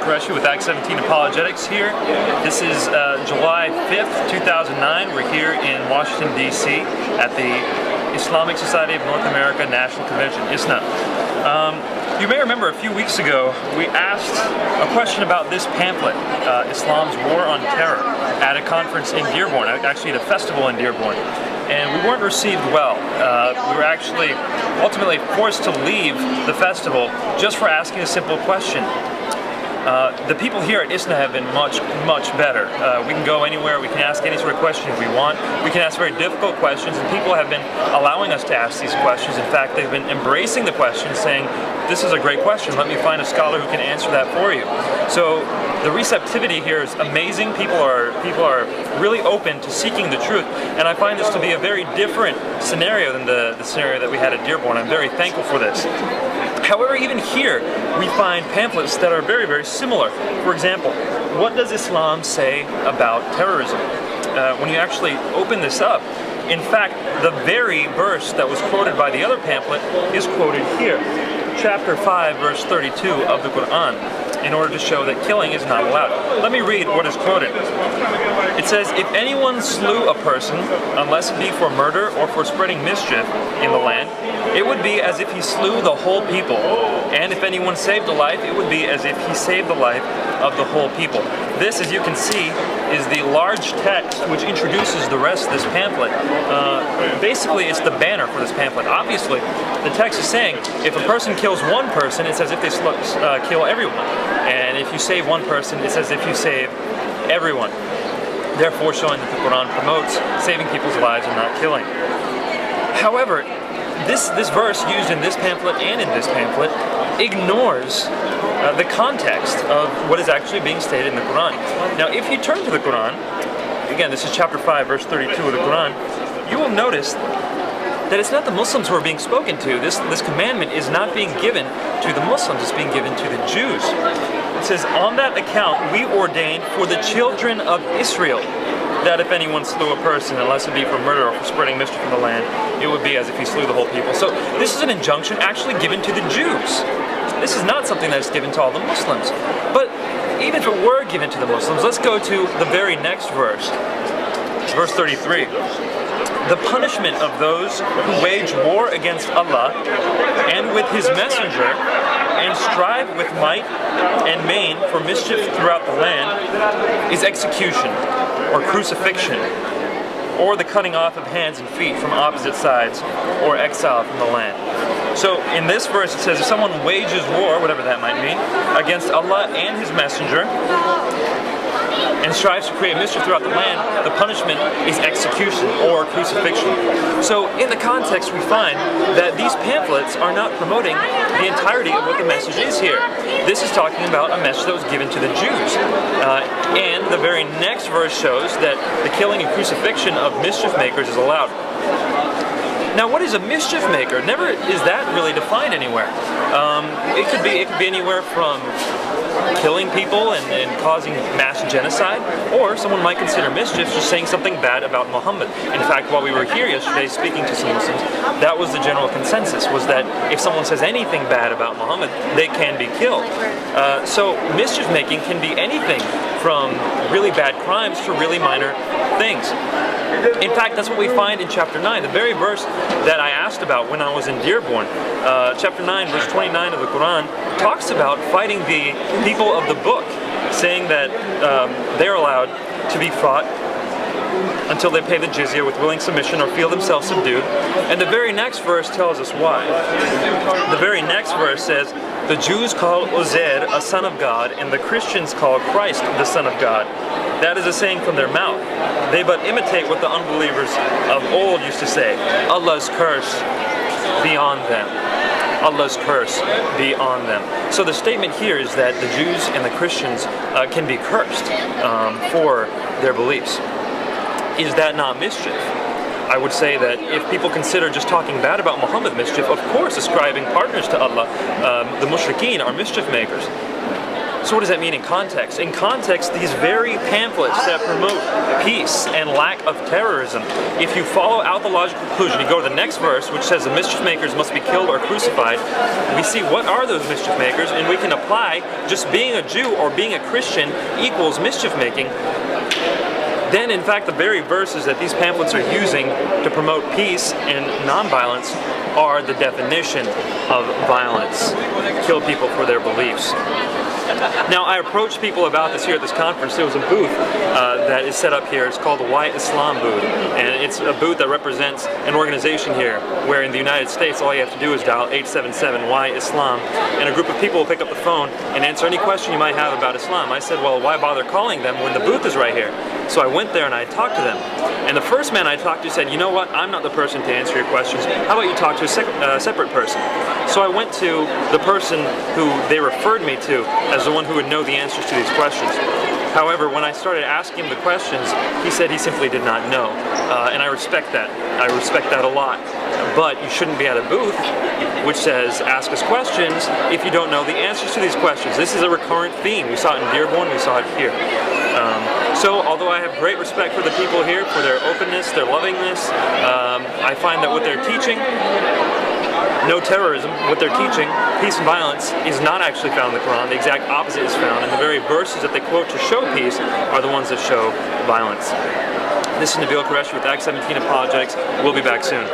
Qureshi with Act 17 Apologetics here. This is July 5th, 2009. We're here in Washington, D.C. at the Islamic Society of North America National Convention, ISNA. You may remember a few weeks ago we asked a question about this pamphlet, Islam's War on Terror, at a conference in Dearborn, actually at a festival in Dearborn. And we weren't received well. We were actually ultimately forced to leave the festival just for asking a simple question. The people here at ISNA have been much better. We can go anywhere, we can ask any sort of question we want, we can ask very difficult questions, and people have been allowing us to ask these questions. In fact, they've been embracing the question, saying, this is a great question, let me find a scholar who can answer that for you. So the receptivity here is amazing. People are really open to seeking the truth, and I find this to be a very different scenario than the scenario that we had at Dearborn. I'm very thankful for this. However, even here, we find pamphlets that are very similar. For example, what does Islam say about terrorism? When you actually open this up, in fact, the very verse that was quoted by the other pamphlet is quoted here. Chapter 5, verse 32 of the Quran, in order to show that killing is not allowed. Let me read what is quoted. It says, if anyone slew a person, unless it be for murder or for spreading mischief in the land, it would be as if he slew the whole people. And if anyone saved a life, it would be as if he saved the life of the whole people. This, as you can see, is the large text which introduces the rest of this pamphlet. Basically, it's the banner for this pamphlet. Obviously, the text is saying, if a person kills one person, it's as if they kill everyone. And if you save one person, it's as if you save everyone. Therefore showing that the Quran promotes saving people's lives and not killing. However, this verse used in this pamphlet and in this pamphlet ignores the context of what is actually being stated in the Quran. Now, if you turn to the Quran, again, this is chapter 5, verse 32 of the Quran, you will notice that it's not the Muslims who are being spoken to. This commandment is not being given to the Muslims, it's being given to the Jews. It says, on that account we ordained for the children of Israel that if anyone slew a person, unless it be for murder or for spreading mischief in the land, it would be as if he slew the whole people. So this is an injunction actually given to the Jews. This is not something that is given to all the Muslims. But even if it were given to the Muslims, let's go to the very next verse, verse 33. The punishment of those who wage war against Allah and with His messenger and strive with might and main for mischief throughout the land is execution or crucifixion, or the cutting off of hands and feet from opposite sides, or exile from the land. So in this verse it says if someone wages war, whatever that might mean, against Allah and His messenger and strives to create mischief throughout the land, the punishment is execution or crucifixion. So in the context we find that these pamphlets are not promoting the entirety of what the message is here. This is talking about a message that was given to the Jews. And the very next verse shows that the killing and crucifixion of mischief makers is allowed. Now, what is a mischief maker? Never is that really defined anywhere. It could be anywhere from killing people and causing mass genocide, or someone might consider mischief just saying something bad about Muhammad. In fact, while we were here yesterday speaking to some Muslims, that was the general consensus, was that if someone says anything bad about Muhammad, they can be killed. So mischief making can be anything from really bad crimes to really minor things. In fact, that's what we find in chapter 9, the very verse that I asked about when I was in Dearborn. Chapter 9, verse 29 of the Quran talks about fighting the people of the book, saying that they're allowed to be fought until they pay the jizya with willing submission or feel themselves subdued. And the very next verse tells us why. The very next verse says, the Jews call Uzair a son of God, and the Christians call Christ the son of God. That is a saying from their mouth. They but imitate what the unbelievers of old used to say. Allah's curse be on them. Allah's curse be on them. So the statement here is that the Jews and the Christians can be cursed for their beliefs. Is that not mischief? I would say that if people consider just talking bad about Muhammad mischief, of course ascribing partners to Allah, the mushrikeen are mischief makers. So what does that mean in context? In context, these very pamphlets that promote peace and lack of terrorism, if you follow out the logical conclusion, you go to the next verse, which says the mischief makers must be killed or crucified, we see what are those mischief makers, and we can apply just being a Jew or being a Christian equals mischief making. Then, in fact, the very verses that these pamphlets are using to promote peace and nonviolence are the definition of violence. Kill people for their beliefs. Now, I approached people about this here at this conference. There was a booth that is set up here. It's called the Why Islam booth, and it's a booth that represents an organization here where in the United States all you have to do is dial 877 Why Islam, and a group of people will pick up the phone and answer any question you might have about Islam. I said, well, why bother calling them when the booth is right here? So I went there and I talked to them. And the first man I talked to said, you know what, I'm not the person to answer your questions. How about you talk to a separate person? So I went to the person who they referred me to as the one who would know the answers to these questions. However, when I started asking him the questions, he said he simply did not know. And I respect that. I respect that a lot. But you shouldn't be at a booth which says, ask us questions if you don't know the answers to these questions. This is a recurrent theme. We saw it in Dearborn, we saw it here. So, although I have great respect for the people here, for their openness, their lovingness, I find that what they're teaching, no terrorism, what they're teaching, peace and violence, is not actually found in the Quran. The exact opposite is found, and the very verses that they quote to show peace are the ones that show violence. This is Nabeel Qureshi with Act 17 Apologetics. We'll be back soon.